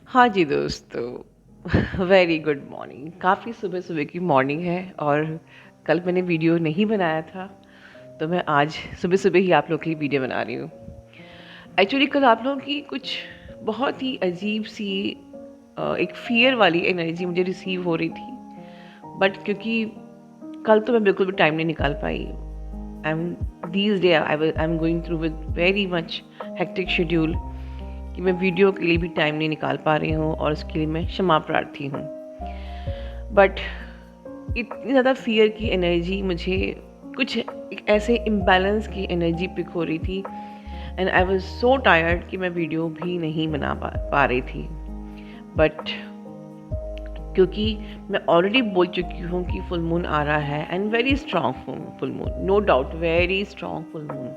हाँ जी दोस्तों, very good morning. काफ़ी सुबह सुबह की मॉर्निंग है और कल मैंने वीडियो नहीं बनाया था, तो मैं आज सुबह सुबह ही आप लोग के लिए वीडियो बना रही हूँ। एक्चुअली कल आप लोगों की कुछ बहुत ही अजीब सी एक फ़ियर वाली एनर्जी मुझे रिसीव हो रही थी, बट क्योंकि कल तो मैं बिल्कुल भी टाइम नहीं निकाल पाई। I am these day I am going through with very much hectic schedule कि मैं वीडियो के लिए भी टाइम नहीं निकाल पा रही हूँ और उसके लिए मैं क्षमा प्रार्थी हूँ। बट इतनी ज़्यादा फियर की एनर्जी मुझे कुछ एक ऐसे इम्बैलेंस की एनर्जी पिक हो रही थी and I was so tired कि मैं वीडियो भी नहीं बना पा रही थी। बट क्योंकि मैं ऑलरेडी बोल चुकी हूँ कि फुल मून आ रहा है and very strong full moon, no doubt very strong full moon,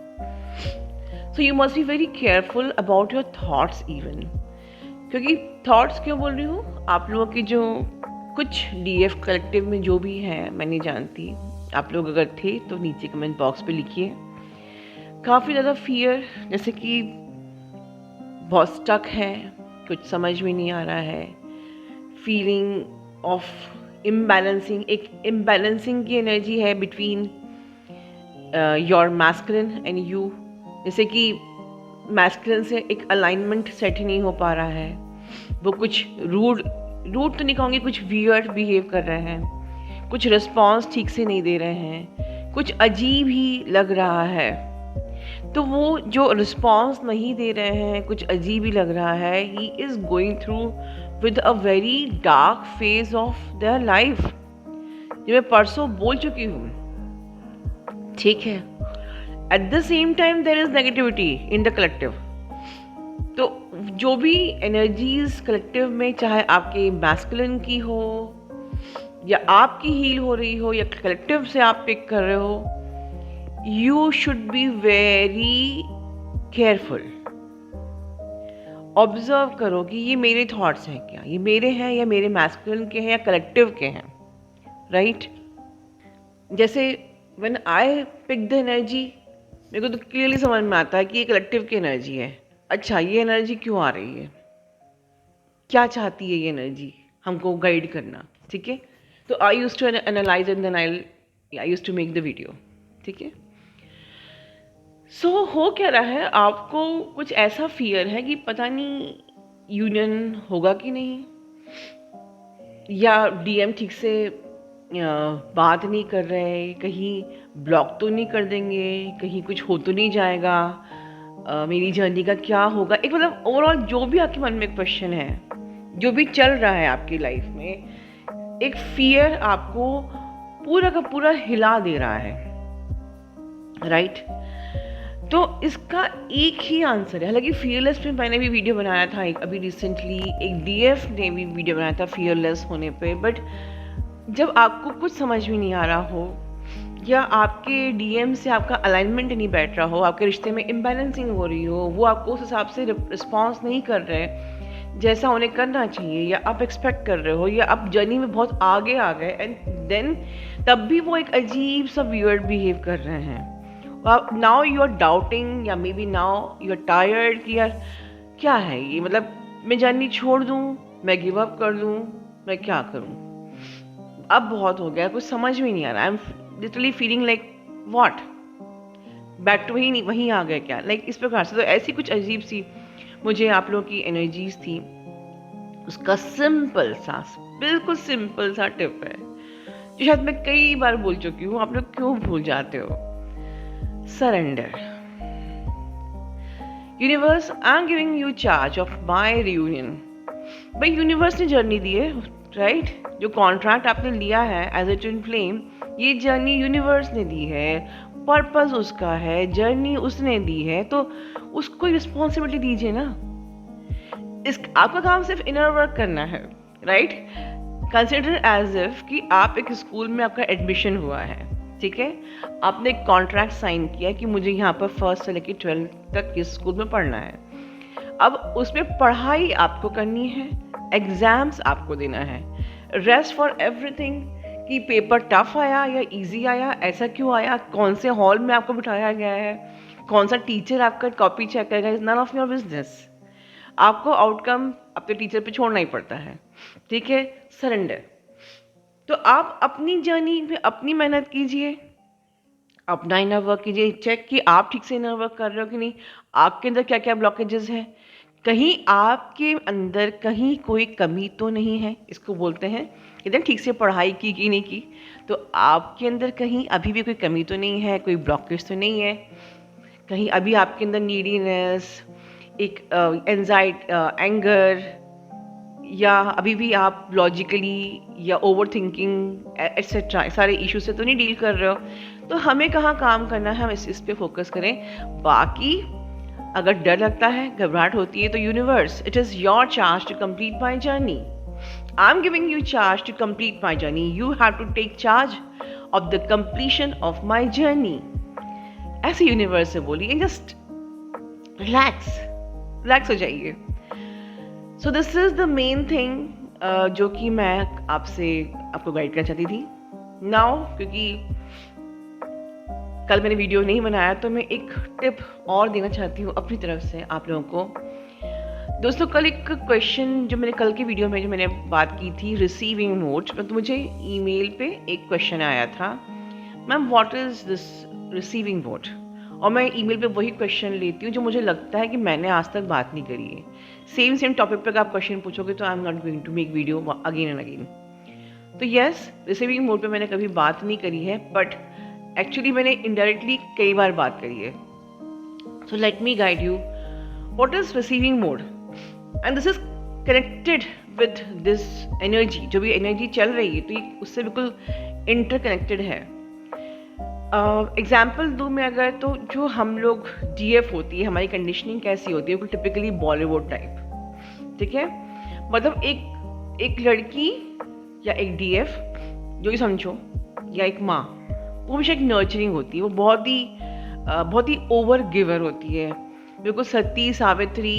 so you must be very careful about your thoughts even. क्योंकि थॉट्स क्यों बोल रही हूँ, आप लोगों की जो कुछ डीएफ कलेक्टिव में जो भी है मैं नहीं जानती, आप लोग अगर थे तो नीचे कमेंट बॉक्स पे लिखिए। काफ़ी ज़्यादा फियर, जैसे कि बहुत स्टक है, कुछ समझ में नहीं आ रहा है, फीलिंग ऑफ इम्बैलेंसिंग, एक इम्बैलेंसिंग की एनर्जी है between your masculine and you. जैसे कि मैस्कुलिन से एक अलाइनमेंट सेट ही नहीं हो पा रहा है, वो कुछ रूड रूड तो नहीं कहूँगी, कुछ वियर्ड बिहेव कर रहे हैं, कुछ रिस्पॉन्स ठीक से नहीं दे रहे हैं, कुछ अजीब ही लग रहा है। तो वो जो रिस्पॉन्स नहीं दे रहे हैं, कुछ अजीब ही लग रहा है, he is going through with a very dark phase of their life, जो मैं परसों बोल चुकी हूँ। ठीक है, at the same time there is negativity in the collective. तो जो भी एनर्जीज कलेक्टिव में, चाहे आपके मैस्कुलिन की हो या आपकी हील हो रही हो या कलेक्टिव से आप पिक कर रहे हो, you should be very careful. Observe करो कि ये मेरे थॉट्स हैं क्या, ये मेरे हैं या मेरे मैस्कुलिन के हैं या कलेक्टिव के हैं, राइट? जैसे when I pick the energy, मेरे को तो क्लियरली समझ में आता है कि ये कलेक्टिव की एनर्जी है। अच्छा, ये एनर्जी क्यों आ रही है, क्या चाहती है ये एनर्जी हमको गाइड करना, ठीक है? तो I use to analyse and then I use to make the video, ठीक है? सो हो क्या रहा है, आपको कुछ ऐसा फियर है कि पता नहीं यूनियन होगा कि नहीं, या डीएम ठीक से बात नहीं कर रहे, कहीं ब्लॉक तो नहीं कर देंगे, कहीं कुछ हो तो नहीं जाएगा, मेरी जर्नी का क्या होगा। एक मतलब ओवरऑल जो भी आपके मन में क्वेश्चन है, जो भी चल रहा है आपकी लाइफ में, एक फियर आपको पूरा का पूरा हिला दे रहा है, राइट? तो इसका एक ही आंसर है। हालांकि फियरलेस पे मैंने भी वीडियो बनाया था, एक अभी रिसेंटली एक डीएफ ने भी वीडियो बनाया था फियरलेस होने पे। बट जब आपको कुछ समझ में नहीं आ रहा हो या आपके डीएम से आपका अलाइनमेंट नहीं बैठ रहा हो, आपके रिश्ते में इम्बैलेंसिंग हो रही हो, वो आपको उस हिसाब से रिस्पॉन्स नहीं कर रहे जैसा उन्हें करना चाहिए या आप एक्सपेक्ट कर रहे हो, या आप जर्नी में बहुत आगे आ गए एंड देन तब भी वो एक अजीब सा वियर्ड बिहेव कर रहे हैं, नाउ यू आर डाउटिंग या maybe now you are tired कि यार क्या है ये, मतलब मैं जर्नी छोड़ दूँ, मैं गिव अप कर दूँ, मैं क्या करूँ, अब बहुत हो गया, कुछ समझ में नहीं आ रहा। I am literally feeling like what, back to वहीं वहीं आ गए क्या, लाइक इस प्रकार से। तो ऐसी कुछ अजीब सी मुझे आप लोगों की एनर्जीज थी। उसका सिंपल सा, बिल्कुल सिंपल सा टिप है जो शायद मैं कई बार बोल चुकी हूँ, आप लोग क्यों भूल जाते हो? Surrender. Universe, I am giving you charge of my reunion. भाई यूनिवर्स ने जर्नी दी है, राइट? जो कॉन्ट्रैक्ट आपने लिया है एज ए ट्विन फ्लेम, ये जर्नी यूनिवर्स ने दी है, पर्पस उसका है, जर्नी उसने दी है, तो उसको रिस्पॉन्सिबिलिटी दीजिए ना। इस आपका काम सिर्फ इनर वर्क करना है, राइट? कंसिडर एज इफ कि आप एक स्कूल में आपका एडमिशन हुआ है, ठीक है? आपने एक कॉन्ट्रैक्ट साइन किया कि मुझे यहाँ पर फर्स्ट से लेकर 12th तक इस स्कूल में पढ़ना है। अब उसमें पढ़ाई आपको करनी है, एग्जाम्स आपको देना है, रेस्ट फॉर एवरीथिंग। कि पेपर टफ आया या इजी आया, ऐसा क्यों आया, कौन से हॉल में आपको बिठाया गया है, कौन सा टीचर आपका कॉपी चेक करेगा, is none of your business. आपको आउटकम अपने टीचर पे छोड़ना ही पड़ता है, ठीक है, सरेंडर। तो आप अपनी जर्नी में अपनी मेहनत कीजिए, अपना इनर वर्क कीजिए, चेक कि आप ठीक से इनर वर्क कर रहे हो कि नहीं, आपके अंदर क्या क्या ब्लॉकेजेस हैं, कहीं आपके अंदर कहीं कोई कमी तो नहीं है। इसको बोलते हैं एकदम ठीक से पढ़ाई की कि नहीं की, तो आपके अंदर कहीं अभी भी कोई कमी तो नहीं है, कोई ब्लॉकेज तो नहीं है, कहीं अभी आपके अंदर नीडीनेस, एक एंगर, या अभी भी आप लॉजिकली या ओवर थिंकिंग एट्सेट्रा सारे इशू से तो नहीं डील कर रहे हो। तो हमें कहाँ काम करना है, हम इस पे फोकस करें। बाकी अगर डर लगता है, घबराहट होती है, तो universe, it is your charge to complete my journey. I am giving you charge to complete my journey, you have to take charge of the completion of my journey. ऐसे यूनिवर्स से बोलिए, जस्ट रिलैक्स हो जाइए। So this is the main thing जो कि मैं आपको guide करना चाहती थी। नाउ क्योंकि कल मैंने वीडियो नहीं बनाया, तो मैं एक टिप और देना चाहती हूँ अपनी तरफ से आप लोगों को। दोस्तों, कल एक क्वेश्चन जो मैंने कल की वीडियो में जो मैंने बात की थी रिसीविंग मोड, तो मुझे ईमेल पे एक क्वेश्चन आया था, ma'am what is this receiving mode. और मैं ईमेल पे वही क्वेश्चन लेती हूँ जो मुझे लगता है कि मैंने आज तक बात नहीं करी है। सेम टॉपिक पर आप क्वेश्चन पूछोगे तो I am not going to make video again and again. तो यस, रिसीविंग मोड पे मैंने कभी बात नहीं करी है, बट एक्चुअली मैंने इनडायरेक्टली कई बार बात करी है। So let me guide you what is receiving mode, and this is connected with this energy. जो भी एनर्जी चल रही है तो ये उससे बिल्कुल इंटरकनेक्टेड है। एग्जाम्पल दूँ मैं अगर, तो जो हम लोग डीएफ होती है, हमारी कंडीशनिंग कैसी होती है, बिल्कुल टिपिकली बॉलीवुड टाइप, ठीक है। मतलब एक लड़की या एक डीएफ जो भी समझो, या एक माँ, वो हमेशा एक नर्चरिंग होती है, वो बहुत ही ओवर गिवर होती है, बिल्कुल सती सावित्री।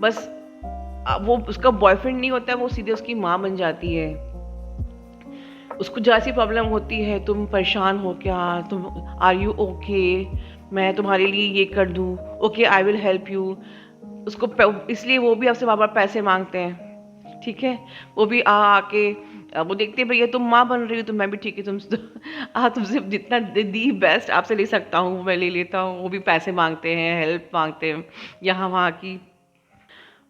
बस वो उसका बॉयफ्रेंड नहीं होता है, वो सीधे उसकी माँ बन जाती है। उसको जैसी प्रॉब्लम होती है, तुम परेशान हो क्या, तुम आर यू ओके, मैं तुम्हारे लिए ये कर दूँ, okay I will help you. उसको इसलिए वो भी आपसे बार बार पैसे मांगते हैं, ठीक है। वो भी आके वो देखते हैं भैया तुम माँ बन रही हो तो मैं भी ठीक है, तुमसे जितना दी बेस्ट आपसे ले सकता हूँ मैं ले लेता हूँ। वो भी पैसे मांगते हैं, हेल्प मांगते हैं यहाँ वहाँ की,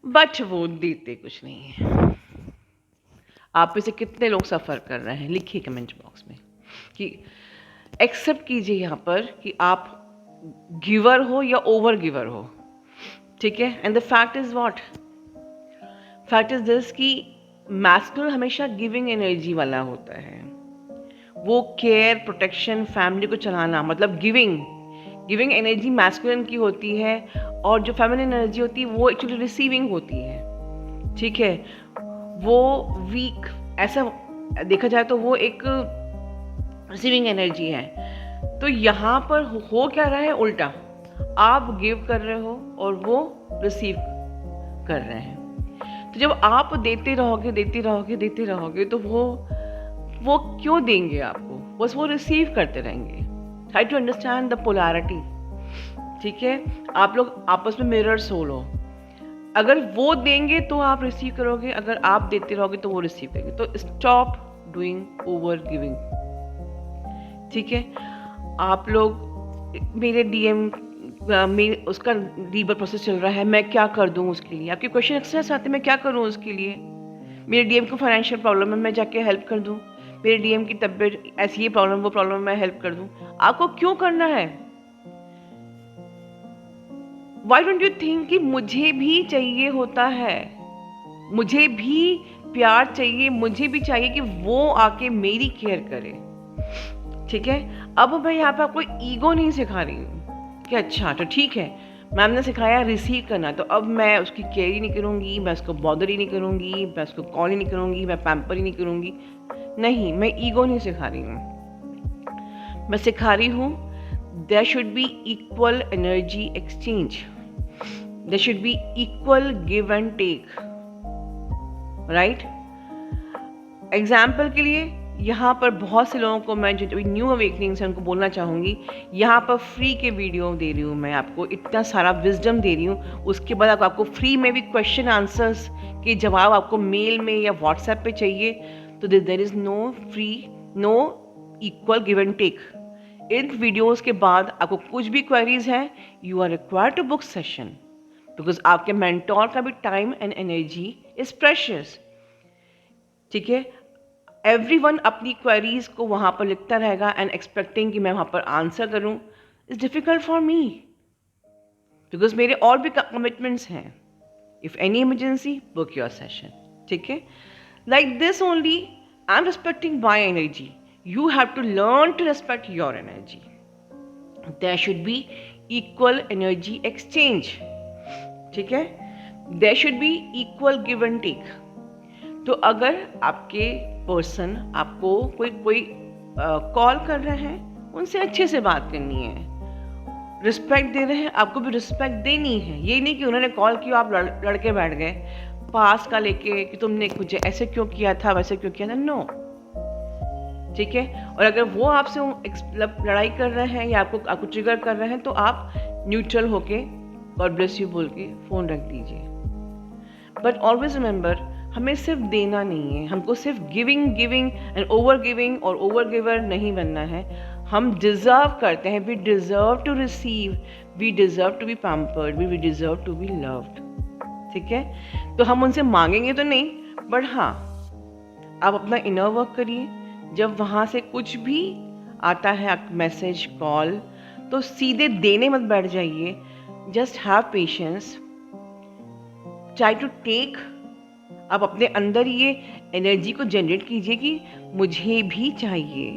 बट वो देते कुछ नहीं है। आप में से कितने लोग सफ़र कर रहे हैं, लिखिए कमेंट बॉक्स में कि एक्सेप्ट कीजिए यहाँ पर कि आप गिवर हो या ओवर गिवर हो, ठीक है। And the fact is what, fact is this कि मैस्कुलिन हमेशा गिविंग एनर्जी वाला होता है। वो केयर, प्रोटेक्शन, फैमिली को चलाना, मतलब गिविंग एनर्जी मैस्कुलिन की होती है, और जो फेमिनिन एनर्जी होती है वो एक्चुअली रिसीविंग होती है, ठीक है। वो वीक, ऐसा देखा जाए तो वो एक रिसीविंग एनर्जी है। तो यहाँ पर हो क्या रहा है, उल्टा, आप गिव कर रहे हो और वो रिसीव कर रहे हैं। तो जब आप देते रहोगे तो वो क्यों देंगे आपको, बस वो रिसीव करते रहेंगे। Try to understand the polarity, ठीक है। आप लोग आपस में मिरर्स हो लो, अगर वो देंगे तो आप रिसीव करोगे, अगर आप देते रहोगे तो वो रिसीव करेंगे। तो स्टॉप डूइंग ओवर गिविंग, ठीक है। आप लोग मेरे डीएम में उसका लीवर प्रोसेस चल रहा है, मैं क्या कर दूं उसके लिए, आपके क्वेश्चन अक्सर आते हैं मैं क्या करूं उसके लिए। मेरे डीएम को फाइनेंशियल प्रॉब्लम है, मैं जाके हेल्प कर दूं। मेरे डीएम की तबीयत ऐसी, ये प्रॉब्लम वो प्रॉब्लम, मैं हेल्प कर दूं। आपको क्यों करना है? Why don't you think कि मुझे भी चाहिए होता है, मुझे भी प्यार चाहिए, मुझे भी चाहिए कि वो आके मेरी केयर करे, ठीक है। अब मैं यहाँ पे आपको ईगो नहीं सिखा रही हूँ कि अच्छा तो ठीक है मैम ने सिखाया रिसीव करना, तो अब मैं उसकी केयर ही नहीं करूँगी, मैं उसको बॉदर ही नहीं करूँगी, मैं उसको कॉल ही नहीं करूँगी, मैं पैम्पर ही नहीं करूँगी। नहीं, मैं ईगो नहीं सिखा रही हूँ, मैं सिखा रही हूँ there should be equal energy exchange, there should be equal give and take, right? Example के लिए यहाँ पर बहुत से लोगों को मैं जो न्यू अवेकनिंग्स हैं उनको बोलना चाहूँगी, यहाँ पर फ्री के वीडियो दे रही हूँ मैं आपको, इतना सारा विजडम दे रही हूँ। उसके बाद आपको फ्री में भी क्वेश्चन आंसर्स के जवाब आपको मेल में या व्हाट्सएप पे चाहिए, तो there is no free, no equal give and take. इन वीडियोज़ के बाद आपको कुछ भी क्वेरीज हैं, you are required to book session, because आपके मेंटोर का भी time and energy is precious. ठीक है, एवरीवन अपनी क्वेरीज को वहाँ पर लिखता रहेगा एंड एक्सपेक्टिंग कि मैं वहाँ पर आंसर करूँ, is difficult for me, because मेरे और भी कमिटमेंट्स हैं। If any emergency, book your session. ठीक है, like this only, I am respecting my energy, you have to learn to respect your energy. There should be equal energy exchange. ठीक है, there should be equal give and take. तो अगर आपके person आपको कोई call कर रहे हैं, उनसे अच्छे से बात करनी है, रिस्पेक्ट दे रहे हैं, आपको भी रिस्पेक्ट देनी है। ये नहीं कि उन्होंने कॉल किया आप लड़के बैठ गए पास का लेके कि तुमने कुछ ऐसे क्यों किया था, वैसे क्यों किया था। नो, ठीक है। और अगर वो आपसे लड़ाई कर रहे हैं या आपको ट्रिगर कर रहे हैं, तो आप न्यूट्रल होके गॉड ब्लेस यू बोल के फ़ोन रख दीजिए। बट ऑलवेज रिमेंबर, हमें सिर्फ देना नहीं है, हमको सिर्फ गिविंग एंड ओवर गिवर नहीं बनना है। हम डिज़र्व करते हैं, we deserve to receive, we deserve to be pampered, we deserve to be loved. ठीक है, तो हम उनसे मांगेंगे तो नहीं, बट हाँ, आप अपना इनर वर्क करिए। जब वहाँ से कुछ भी आता है मैसेज, कॉल, तो सीधे देने मत बैठ जाइए। Just have patience, try to take. आप अपने अंदर ये एनर्जी को जनरेट कीजिए कि मुझे भी चाहिए,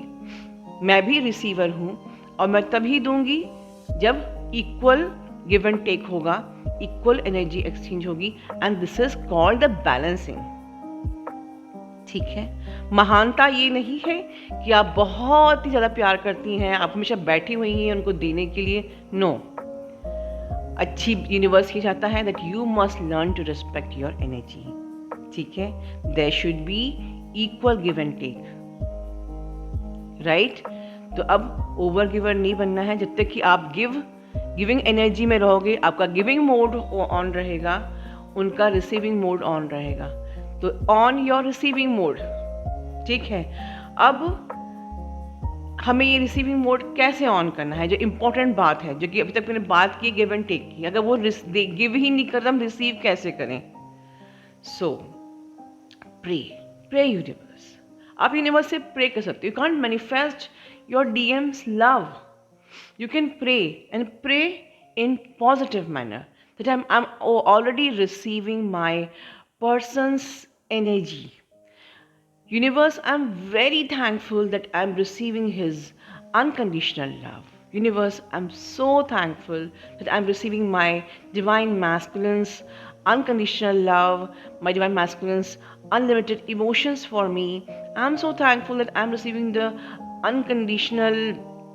मैं भी रिसीवर हूँ, और मैं तभी दूंगी जब इक्वल गिव एंड टेक होगा, इक्वल एनर्जी एक्सचेंज होगी, and this is called the balancing. ठीक है, महानता ये नहीं है कि आप बहुत ही ज़्यादा प्यार करती हैं, आप हमेशा बैठी हुई हैं उनको देने के लिए। नो, अच्छी यूनिवर्स ये चाहता है that you must learn to respect your energy. ठीक है, there should be equal give and take, right. तो अब ओवर गिवर नहीं बनना है। जब तक कि आप गिविंग एनर्जी में रहोगे, आपका गिविंग मोड ऑन रहेगा, उनका रिसीविंग मोड ऑन रहेगा। तो ऑन योर रिसीविंग मोड। ठीक है, अब हमें ये रिसीविंग मोड कैसे ऑन करना है, जो इम्पोर्टेंट बात है, जो कि अभी तक मैंने बात की गिव एंड टेक की। अगर वो गिव ही नहीं करता, हम रिसीव कैसे करें? सो प्रे यूनिवर्स। आप यूनिवर्स से प्रे कर सकते हो। You can't manifest your DMs love, you can pray and pray in positive manner that I'm already receiving my person's energy. Universe, I'm very thankful that I'm receiving his unconditional love. Universe, I'm so thankful that I'm receiving my divine masculine's unconditional love, my divine masculine's unlimited emotions for me. I'm so thankful that I'm receiving the unconditional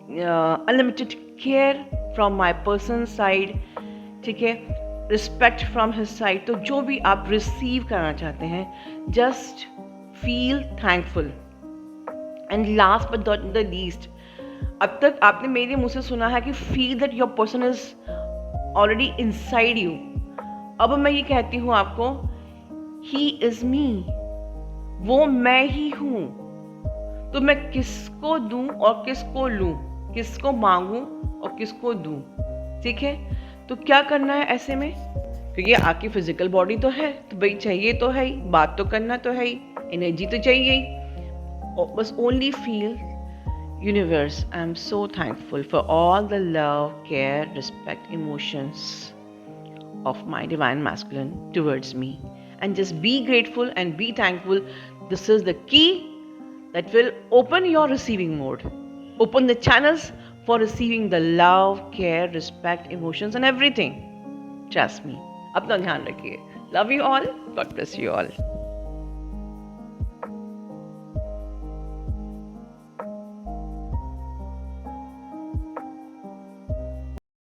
unlimited care from my person's side. ठीक है, respect from his side. तो जो भी आप receive करना चाहते हैं, just feel thankful. And last but not the least, अब तक आपने मेरे मुंह से सुना है कि feel that your person is already inside you. अब मैं ये कहती हूँ आपको, ही इज मी, वो मैं ही हूँ। तो मैं किसको दूं और किसको लूं, किसको मांगूं और किसको दूं। ठीक है, तो क्या करना है ऐसे में, क्योंकि आपकी फिजिकल बॉडी तो है, तो भाई चाहिए तो है ही, बात तो करना तो है ही, एनर्जी तो चाहिए ही। बस only feel, universe, I am so thankful for all the love, care, respect, emotions of my divine masculine towards me, and just be grateful and be thankful. This is the key that will open your receiving mode, open the channels for receiving the love, care, respect, emotions and everything. Trust me. अपना ध्यान रखिए. Love you all. God bless you all.